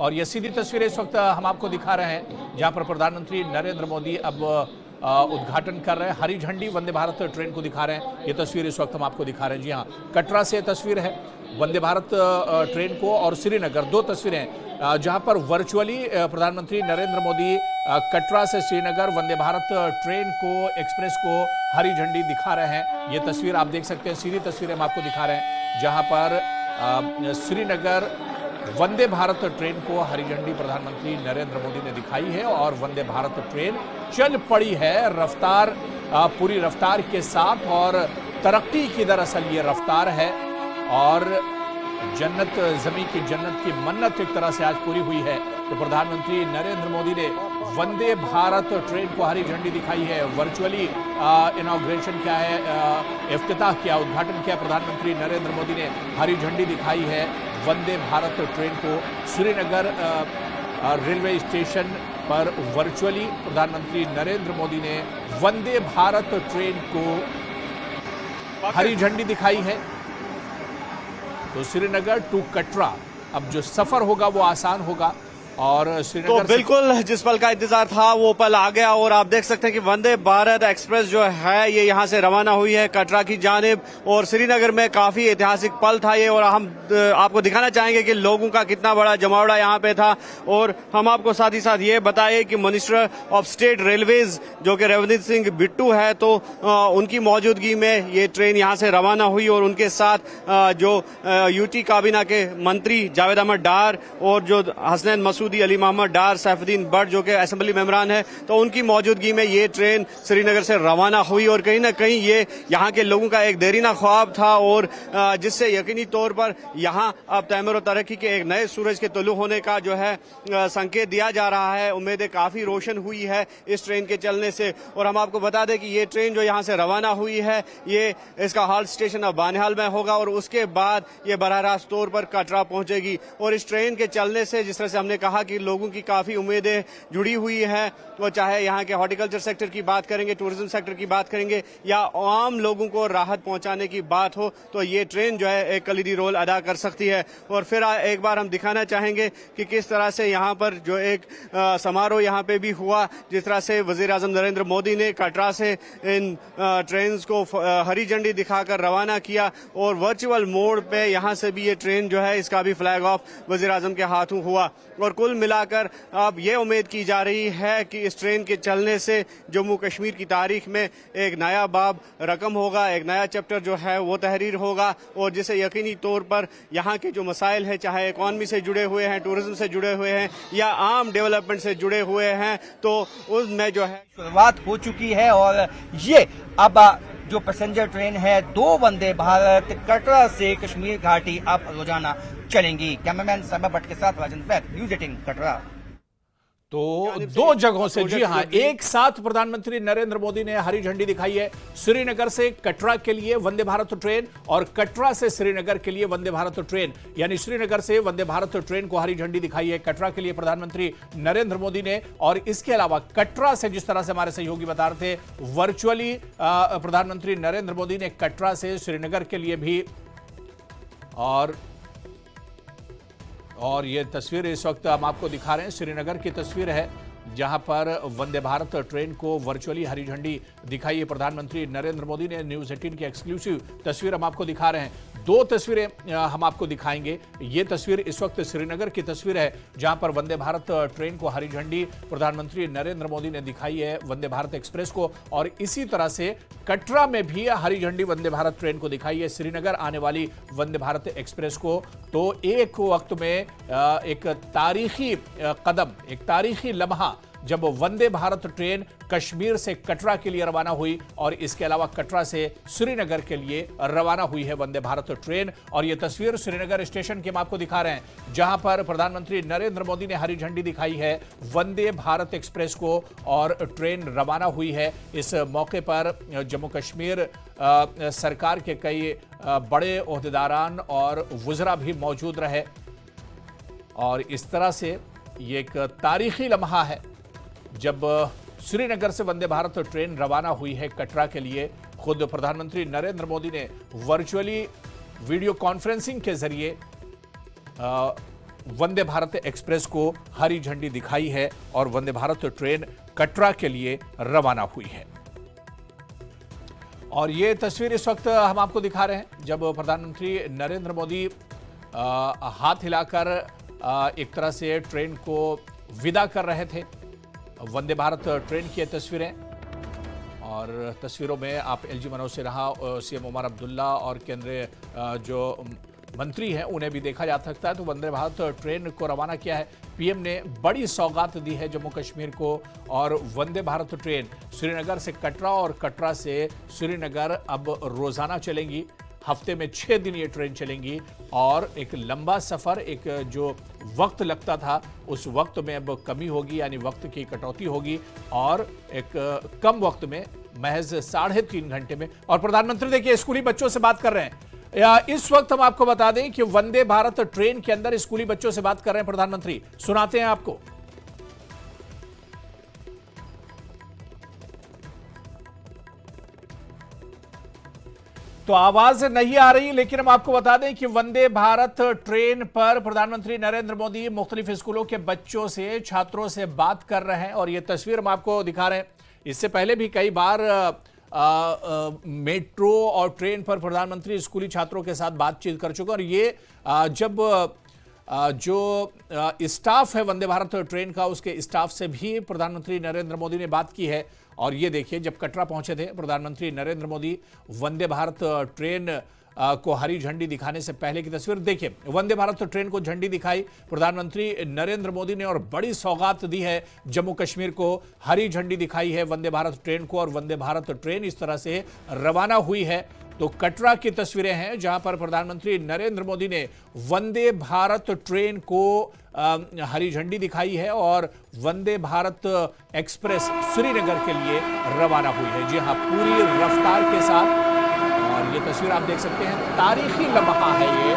और ये सीधी तस्वीरें इस वक्त हम आपको दिखा रहे हैं, जहां पर प्रधानमंत्री नरेंद्र मोदी अब उद्घाटन कर रहे हैं। हरी झंडी वंदे भारत ट्रेन को दिखा रहे हैं। ये तस्वीर इस वक्त हम आपको दिखा रहे हैं। जी हाँ, कटरा से तस्वीर है वंदे भारत ट्रेन को, और श्रीनगर, दो तस्वीरें जहां पर वर्चुअली प्रधानमंत्री नरेंद्र मोदी कटरा से श्रीनगर वंदे भारत ट्रेन को, एक्सप्रेस को हरी झंडी दिखा रहे हैं। ये तस्वीर आप देख सकते हैं, सीधी तस्वीरें हम आपको दिखा रहे हैं, जहां पर श्रीनगर वंदे भारत ट्रेन को हरी झंडी प्रधानमंत्री नरेंद्र मोदी ने दिखाई है और वंदे भारत ट्रेन चल पड़ी है रफ्तार, पूरी रफ्तार के साथ। और तरक्की की दरअसल ये रफ्तार है, और जन्नत, जमी की जन्नत की मन्नत एक तरह से आज पूरी हुई है। तो प्रधानमंत्री नरेंद्र मोदी ने वंदे भारत ट्रेन को हरी झंडी दिखाई है, वर्चुअली इनॉग्रेशन किया है, इफ्तिताह किया, उद्घाटन किया। प्रधानमंत्री नरेंद्र मोदी ने हरी झंडी दिखाई है वंदे भारत ट्रेन को श्रीनगर रेलवे स्टेशन पर। वर्चुअली प्रधानमंत्री नरेंद्र मोदी ने वंदे भारत ट्रेन को हरी झंडी दिखाई है। तो श्रीनगर टू कटरा अब जो सफर होगा वो आसान होगा, और श्रीनगर तो बिल्कुल जिस पल का इंतजार था वो पल आ गया। और आप देख सकते हैं कि वंदे भारत एक्सप्रेस जो है ये यहाँ से रवाना हुई है कटरा की जानिब, और श्रीनगर में काफी ऐतिहासिक पल था ये। और हम आपको दिखाना चाहेंगे कि लोगों का कितना बड़ा जमावड़ा यहाँ पे था। और हम आपको साथ ही साथ ये बताएं कि मिनिस्टर ऑफ स्टेट रेलवेज जो कि रवनीत सिंह बिट्टू है, तो उनकी मौजूदगी में ये ट्रेन यहाँ से रवाना हुई। और उनके साथ जो यूटी काबीना के मंत्री जावेद अहमद डार और जो हसनैन मसूदी, अली मोहम्मद डार, सैफुद्दीन भट्ट जो कि असेंबली मेंबरान है, तो उनकी मौजूदगी में ये ट्रेन श्रीनगर से रवाना हुई। और कहीं ना कहीं ये यहाँ के लोगों का एक देरीना ख्वाब था, और जिससे यकीनी तौर पर यहाँ अब तैमूर और तरक्की के एक नए सूरज के तुलू होने का जो है संकेत दिया जा रहा है। उम्मीदें काफी रोशन हुई है इस ट्रेन के चलने से। और हम आपको बता दें कि ये ट्रेन जो यहाँ से रवाना हुई है, ये इसका हाल्ट स्टेशन अब बानिहाल में होगा, और उसके बाद ये बराह रास्त तौर पर कटरा पहुंचेगी। और इस ट्रेन के चलने से, जिस तरह से हमने कहा कि लोगों की काफी उम्मीदें जुड़ी हुई है, वो चाहे यहाँ के हॉर्टिकल्चर सेक्टर की बात करेंगे, टूरिज्म सेक्टर की बात करेंगे, या आम लोगों को राहत पहुंचाने की बात हो, तो ये ट्रेन जो है एक कलीदी रोल अदा कर सकती है। और फिर एक बार हम दिखाना चाहेंगे कि किस तरह से यहाँ पर जो एक समारोह यहाँ पे भी हुआ, जिस तरह से वजीर आजम नरेंद्र मोदी ने कटरा से इन ट्रेन को हरी झंडी दिखाकर रवाना किया, और वर्चुअल मोड पे यहाँ से भी ये ट्रेन जो है इसका भी फ्लैग ऑफ वजीर आजम के हाथों हुआ। और कुल मिलाकर अब ये उम्मीद की जा रही है कि इस ट्रेन के चलने से जम्मू कश्मीर की तारीख में एक नया बाब रकम होगा, एक नया चैप्टर जो है वो तहरीर होगा, और जिसे यकीनी तौर पर यहाँ के जो मसाइल हैं, चाहे इकॉनमी से जुड़े हुए हैं, टूरिज्म से जुड़े हुए हैं, या आम डेवलपमेंट से जुड़े हुए हैं, तो उसमें जो है शुरुआत हो चुकी है। और ये अब जो पैसेंजर ट्रेन है, दो वंदे भारत कटरा से कश्मीर घाटी अब रोजाना चलेंगी। कैमरामैन सरबा भट्ट के साथ राजन वैद, न्यूज़ 18 कटरा। तो दो जगहों से, जी हां, एक साथ प्रधानमंत्री नरेंद्र मोदी ने हरी झंडी दिखाई है श्रीनगर से कटरा के लिए वंदे भारत ट्रेन, और कटरा से श्रीनगर के लिए वंदे भारत ट्रेन। यानी श्रीनगर से वंदे भारत ट्रेन को हरी झंडी दिखाई है कटरा के लिए प्रधानमंत्री नरेंद्र मोदी ने। और इसके अलावा कटरा से, जिस तरह से हमारे सहयोगी बता रहे थे, वर्चुअली प्रधानमंत्री नरेंद्र मोदी ने कटरा से श्रीनगर के लिए भी, और ये तस्वीर इस वक्त हम आपको दिखा रहे हैं, श्रीनगर की तस्वीर है, जहां पर वंदे भारत ट्रेन को वर्चुअली हरी झंडी दिखाई है प्रधानमंत्री नरेंद्र मोदी ने। न्यूज़ 18 की एक्सक्लूसिव तस्वीर हम आपको दिखा रहे हैं। दो तस्वीरें हम आपको दिखाएंगे। ये तस्वीर इस वक्त श्रीनगर की तस्वीर है, जहां पर वंदे भारत ट्रेन को हरी झंडी प्रधानमंत्री नरेंद्र मोदी ने दिखाई है, वंदे भारत एक्सप्रेस को। और इसी तरह से कटरा में भी हरी झंडी वंदे भारत ट्रेन को दिखाई है, श्रीनगर आने वाली वंदे भारत एक्सप्रेस को। तो एक वक्त में एक तारीखी कदम, एक तारीखी लम्हा, जब वंदे भारत ट्रेन कश्मीर से कटरा के लिए रवाना हुई, और इसके अलावा कटरा से श्रीनगर के लिए रवाना हुई है वंदे भारत ट्रेन। और यह तस्वीर श्रीनगर स्टेशन की हम आपको दिखा रहे हैं, जहां पर प्रधानमंत्री नरेंद्र मोदी ने हरी झंडी दिखाई है वंदे भारत एक्सप्रेस को, और ट्रेन रवाना हुई है। इस मौके पर जम्मू कश्मीर सरकार के कई बड़े ओहदेदारान और वुज़रा भी मौजूद रहे। और इस तरह से ये एक तारीखी लम्हा है, जब श्रीनगर से वंदे भारत ट्रेन रवाना हुई है कटरा के लिए। खुद प्रधानमंत्री नरेंद्र मोदी ने वर्चुअली वीडियो कॉन्फ्रेंसिंग के जरिए वंदे भारत एक्सप्रेस को हरी झंडी दिखाई है और वंदे भारत ट्रेन कटरा के लिए रवाना हुई है। और ये तस्वीर इस वक्त हम आपको दिखा रहे हैं जब प्रधानमंत्री नरेंद्र मोदी हाथ हिलाकर एक तरह से ट्रेन को विदा कर रहे थे। वंदे भारत ट्रेन की तस्वीरें, और तस्वीरों में आप एलजी मनोज सिन्हा, सीएम उमर अब्दुल्ला और केंद्रीय जो मंत्री हैं उन्हें भी देखा जा सकता है। तो वंदे भारत ट्रेन को रवाना किया है। पीएम ने बड़ी सौगात दी है जम्मू कश्मीर को, और वंदे भारत ट्रेन श्रीनगर से कटरा और कटरा से श्रीनगर अब रोजाना चलेंगी। हफ्ते में 6 दिन ये ट्रेन चलेंगी और एक लंबा सफर, एक जो वक्त लगता था उस वक्त में अब कमी होगी, यानी वक्त की कटौती होगी और एक कम वक्त में महज 3.5 घंटे में। और प्रधानमंत्री देखिए स्कूली बच्चों से बात कर रहे हैं। इस वक्त हम आपको बता दें कि वंदे भारत ट्रेन के अंदर स्कूली बच्चों से बात कर रहे हैं प्रधानमंत्री, सुनाते हैं आपको। तो आवाज नहीं आ रही, लेकिन हम आपको बता दें कि वंदे भारत ट्रेन पर प्रधानमंत्री नरेंद्र मोदी मुख्तलिफ स्कूलों के बच्चों से, छात्रों से बात कर रहे हैं और ये तस्वीर हम आपको दिखा रहे हैं। इससे पहले भी कई बार मेट्रो और ट्रेन पर प्रधानमंत्री स्कूली छात्रों के साथ बातचीत कर चुके हैं। और ये जब जो स्टाफ है वंदे भारत ट्रेन का, उसके स्टाफ से भी प्रधानमंत्री नरेंद्र मोदी ने बात की है। और ये देखिए जब कटरा पहुंचे थे प्रधानमंत्री नरेंद्र मोदी, वंदे भारत ट्रेन को हरी झंडी दिखाने से पहले की तस्वीर देखिए। वंदे भारत ट्रेन को झंडी दिखाई प्रधानमंत्री नरेंद्र मोदी ने और बड़ी सौगात दी है जम्मू कश्मीर को। हरी झंडी दिखाई है वंदे भारत ट्रेन को और वंदे भारत ट्रेन इस तरह से रवाना हुई है। तो कटरा की तस्वीरें हैं जहां पर प्रधानमंत्री नरेंद्र मोदी ने वंदे भारत ट्रेन को हरी झंडी दिखाई है और वंदे भारत एक्सप्रेस श्रीनगर के लिए रवाना हुई है। जी हां, पूरी रफ्तार के साथ। और ये तस्वीर आप देख सकते हैं, तारीखी लम्हा है ये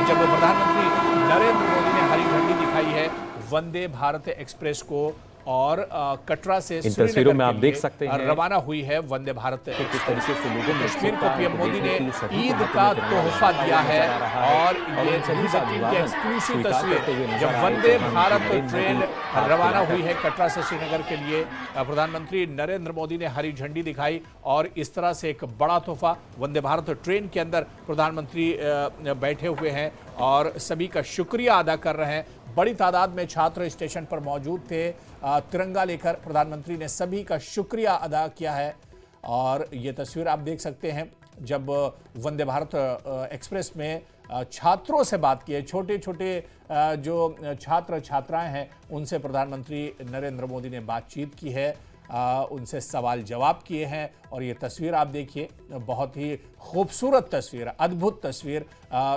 जब प्रधानमंत्री नरेंद्र मोदी ने हरी झंडी दिखाई है वंदे भारत एक्सप्रेस को और कटरा से इन तस्वीरों में आप देख सकते हैं रवाना हुई है वंदे भारत किस तरीके से लोगों में कश्मीर को पीएम मोदी ने ईद का तोहफा दिया है। और ये न्यूज़ 18 की एक्सक्लूसिव तस्वीर जब वंदे भारत ट्रेन रवाना हुई है कटरा से श्रीनगर के लिए, प्रधानमंत्री नरेंद्र मोदी ने हरी झंडी दिखाई और इस तरह से एक बड़ा तोहफा वंदे भारत ट्रेन के अंदर प्रधानमंत्री बैठे हुए हैं और सभी का शुक्रिया अदा कर रहे हैं। बड़ी तादाद में छात्र स्टेशन पर मौजूद थे, तिरंगा लेकर प्रधानमंत्री ने सभी का शुक्रिया अदा किया है। और ये तस्वीर आप देख सकते हैं जब वंदे भारत एक्सप्रेस में छात्रों से बात की है, छोटे छोटे जो छात्र छात्राएं हैं उनसे प्रधानमंत्री नरेंद्र मोदी ने बातचीत की है, उनसे सवाल जवाब किए हैं। और ये तस्वीर आप देखिए, बहुत ही खूबसूरत तस्वीर, अद्भुत तस्वीर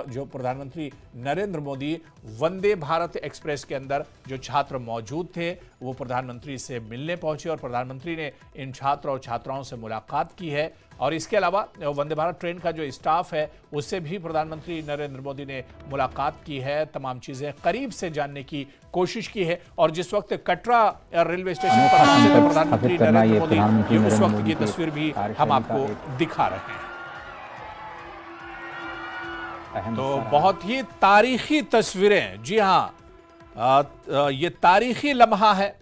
जो प्रधानमंत्री नरेंद्र मोदी वंदे भारत एक्सप्रेस के अंदर जो छात्र मौजूद थे वो प्रधानमंत्री से मिलने पहुंचे और प्रधानमंत्री ने इन छात्र और छात्राओं से मुलाकात की है। और इसके अलावा वंदे भारत ट्रेन का जो स्टाफ है उससे भी प्रधानमंत्री नरेंद्र मोदी ने मुलाकात की है, तमाम चीजें करीब से जानने की कोशिश की है। और जिस वक्त कटरा रेलवे स्टेशन पर पहुंचे थे प्रधानमंत्री नरेंद्र मोदी, ये उस वक्त की तस्वीर भी हम आपको दिखा रहे हैं। तो बहुत ही तारीखी तस्वीरें, जी हाँ, ये तारीखी लम्हा है,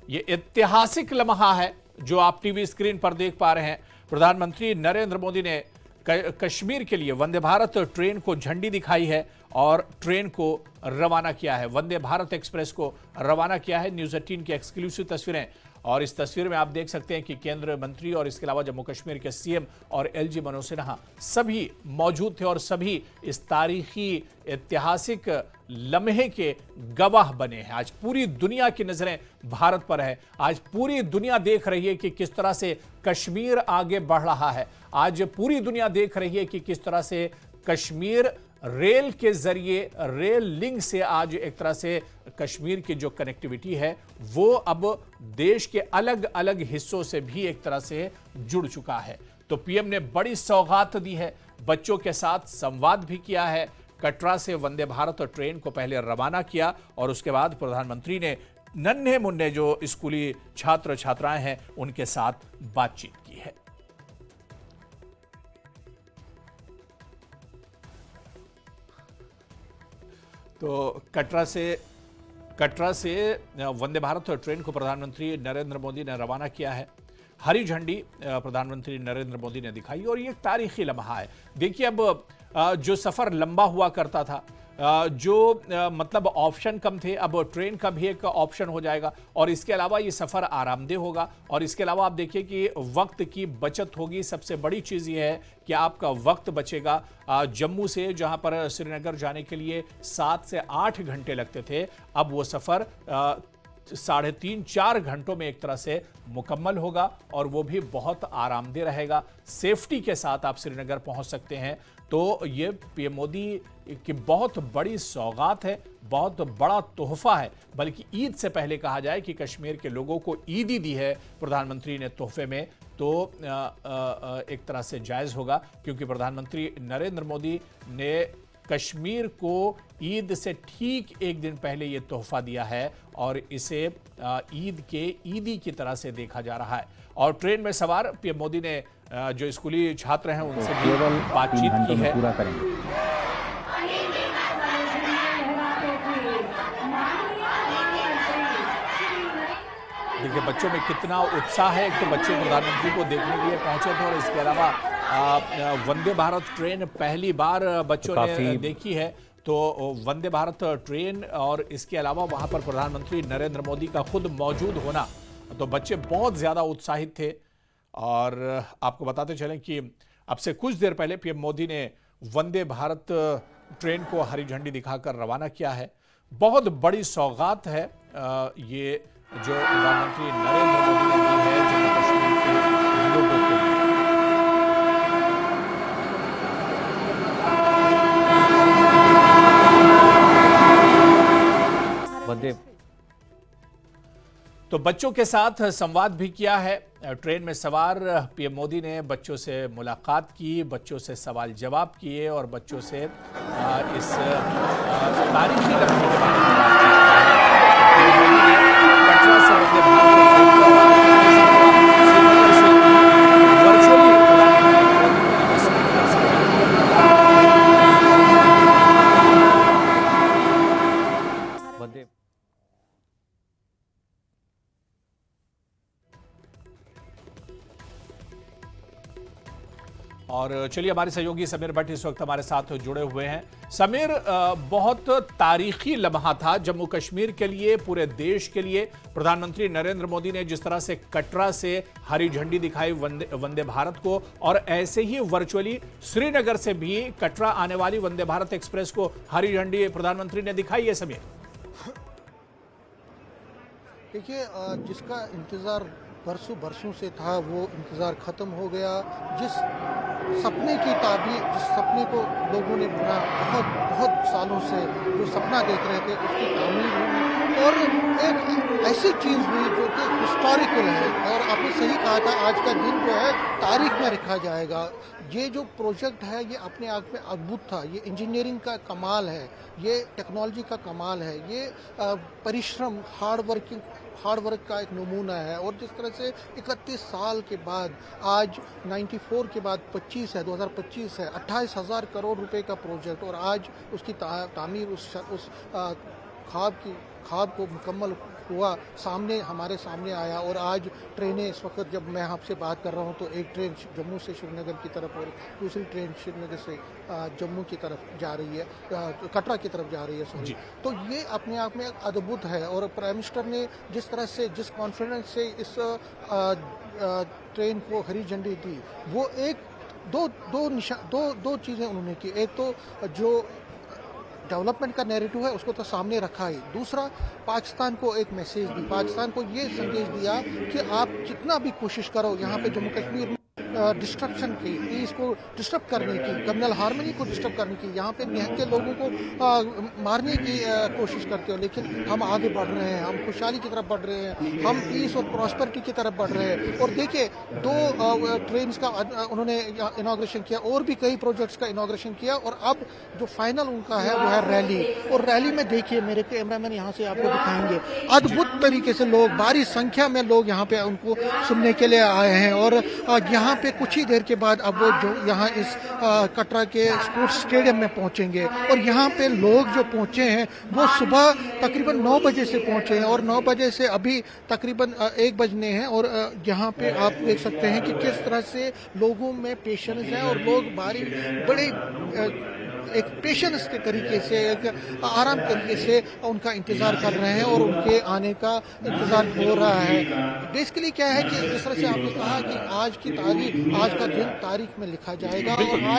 ये ऐतिहासिक लम्हा है जो आप टीवी स्क्रीन पर देख पा रहे हैं। प्रधानमंत्री नरेंद्र मोदी ने कश्मीर के लिए वंदे भारत ट्रेन को झंडी दिखाई है और ट्रेन को रवाना किया है, वंदे भारत एक्सप्रेस को रवाना किया है। न्यूज़ 18 की एक्सक्लूसिव तस्वीरें। और इस तस्वीर में आप देख सकते हैं कि केंद्रीय मंत्री और इसके अलावा जम्मू कश्मीर के सीएम और एलजी मनोज सिन्हा सभी मौजूद थे और सभी इस तारीखी ऐतिहासिक लम्हे के गवाह बने हैं। आज पूरी दुनिया की नजरें भारत पर है, आज पूरी दुनिया देख रही है कि किस तरह से कश्मीर आगे बढ़ रहा है। आज पूरी दुनिया देख रही है कि किस तरह से कश्मीर रेल के जरिए, रेल लिंक से आज एक तरह से कश्मीर की जो कनेक्टिविटी है वो अब देश के अलग अलग हिस्सों से भी एक तरह से जुड़ चुका है। तो पीएम ने बड़ी सौगात दी है, बच्चों के साथ संवाद भी किया है। कटरा से वंदे भारत ट्रेन को पहले रवाना किया और उसके बाद प्रधानमंत्री ने नन्हे मुन्ने जो स्कूली छात्र छात्राएं हैं उनके साथ बातचीत की है। तो कटरा से वंदे भारत ट्रेन को प्रधानमंत्री नरेंद्र मोदी ने रवाना किया है। हरी झंडी प्रधानमंत्री नरेंद्र मोदी ने दिखाई और ये एक तारीखी लम्हा है। देखिए, अब जो सफर लंबा हुआ करता था, मतलब ऑप्शन कम थे, अब ट्रेन का भी एक ऑप्शन हो जाएगा और इसके अलावा ये सफर आरामदेह होगा और इसके अलावा आप देखिए कि वक्त की बचत होगी। सबसे बड़ी चीज ये है कि आपका वक्त बचेगा। जम्मू से जहां पर श्रीनगर जाने के लिए 7 से 8 घंटे लगते थे, अब वो सफर 3.5-4 घंटों में एक तरह से मुकम्मल होगा और वो भी बहुत आरामदेह रहेगा। सेफ्टी के साथ आप श्रीनगर पहुंच सकते हैं। तो ये पीएम मोदी की बहुत बड़ी सौगात है, बहुत बड़ा तोहफा है। बल्कि ईद से पहले कहा जाए कि कश्मीर के लोगों को ईद ही दी है प्रधानमंत्री ने तोहफे में, तो एक तरह से जायज होगा, क्योंकि प्रधानमंत्री नरेंद्र मोदी ने कश्मीर को ईद से ठीक एक दिन पहले ये तोहफा दिया है और इसे ईद के ईदी की तरह से देखा जा रहा है। और ट्रेन में सवार पीएम मोदी ने जो स्कूली छात्र हैं उनसे भी बातचीत की है। पूरा करेंगे। देखिए बच्चों में कितना उत्साह है। एक तो बच्चे प्रधानमंत्री को देखने के लिए पहुंचे थे और इसके अलावा वंदे भारत ट्रेन पहली बार बच्चों ने देखी है। तो वंदे भारत ट्रेन और इसके अलावा वहां पर प्रधानमंत्री नरेंद्र मोदी का खुद मौजूद होना, तो बच्चे बहुत ज्यादा उत्साहित थे। और आपको बताते चलें कि अब से कुछ देर पहले पीएम मोदी ने वंदे भारत ट्रेन को हरी झंडी दिखाकर रवाना किया है। बहुत बड़ी सौगात है ये जो प्रधानमंत्री नरेंद्र मोदी ने दी है जम्मू कश्मीर के लोगों के लिए। तो बच्चों के साथ संवाद भी किया है। ट्रेन में सवार पीएम मोदी ने बच्चों से मुलाकात की, बच्चों से सवाल जवाब किए और बच्चों से इस तारीखी लम्हे के बारे में बातचीत की। कटरा से वंदे भारत और चलिए, हमारे सहयोगी समीर भट्ट इस वक्त हमारे साथ जुड़े हुए हैं। समीर, बहुत तारीखी लम्हा था जम्मू कश्मीर के लिए, पूरे देश के लिए। प्रधानमंत्री नरेंद्र मोदी ने जिस तरह से कटरा से हरी झंडी दिखाई वंदे भारत को, और ऐसे ही वर्चुअली श्रीनगर से भी कटरा आने वाली वंदे भारत एक्सप्रेस को हरी झंडी प्रधानमंत्री ने दिखाई है। समीर, देखिए, जिसका इंतजार बरसों से था वो इंतज़ार ख़त्म हो गया। जिस सपने की ताबीर, जिस सपने को लोगों ने बुना बहुत सालों से जो सपना देख रहे थे, उसकी तामीर हुई और एक ऐसी चीज़ हुई जो कि हिस्टोरिकल है। और आपने सही कहा था, आज का दिन जो है तारीख में रखा जाएगा। ये जो प्रोजेक्ट है ये अपने आप में अद्भुत था। ये इंजीनियरिंग का कमाल है, ये टेक्नोलॉजी का कमाल है, ये परिश्रम, हार्ड वर्क का एक नमूना है। और जिस तरह से 31 साल के बाद, आज 94 के बाद 25 है, 2025 है, 28,000 करोड़ रुपए का प्रोजेक्ट, और आज उसकी तामीर उस ख्वाब को मुकम्मल हुआ, हमारे सामने आया। और आज ट्रेनें, इस वक्त जब मैं आपसे बात कर रहा हूं तो एक ट्रेन जम्मू से श्रीनगर की तरफ और दूसरी ट्रेन श्रीनगर से जम्मू की तरफ जा रही है, कटरा की तरफ जा रही है, सॉरी। तो ये अपने आप में एक अद्भुत है। और प्राइम मिनिस्टर ने जिस तरह से, जिस कॉन्फिडेंस से इस ट्रेन को हरी झंडी दी, वो दो चीज़ें उन्होंने की। एक तो जो डेवलपमेंट का नैरेटिव है उसको तो सामने रखा ही, दूसरा पाकिस्तान को एक मैसेज दी, पाकिस्तान को ये संदेश दिया कि आप जितना भी कोशिश करो यहाँ पे जम्मू कश्मीर में डिस्ट्रप्शन की, पीस को डिस्टर्ब करने की, कम्युनल हार्मनी को डिस्टर्ब करने की, यहाँ पे निहत्थे लोगों को मारने की कोशिश करते हो, लेकिन हम आगे बढ़ रहे हैं, हम खुशहाली की तरफ बढ़ रहे हैं, हम पीस और प्रॉस्पेरिटी की तरफ बढ़ रहे हैं। और देखिए, 2 ट्रेन का उन्होंने इनॉग्रेशन किया, और भी कई प्रोजेक्ट्स का इनॉग्रेशन किया, और अब जो फाइनल उनका है वो है रैली। और रैली में देखिए, मेरे कैमरामैन यहाँ से आपको दिखाएंगे, अद्भुत तरीके से लोग, भारी संख्या में लोग यहाँ पे उनको सुनने के लिए आए हैं। और यहाँ पे के कुछ ही देर के बाद अब वो जो यहाँ इस कटरा के स्पोर्ट्स स्टेडियम में पहुंचेंगे। और यहाँ पे लोग जो पहुंचे हैं वो सुबह तकरीबन 9 बजे से पहुंचे हैं और 9 बजे से अभी तकरीबन 1 बजने हैं। और यहाँ पे आप देख सकते हैं कि किस तरह से लोगों में पेशेंस है और लोग बड़े एक पेशेंस के तरीके से, एक आराम तरीके से उनका इंतज़ार कर रहे हैं और उनके आने का इंतज़ार हो रहा है। बेसिकली क्या है कि जिस तरह से आपने कहा कि आज की तारीख, आज का दिन तारीख में लिखा जाएगा और आज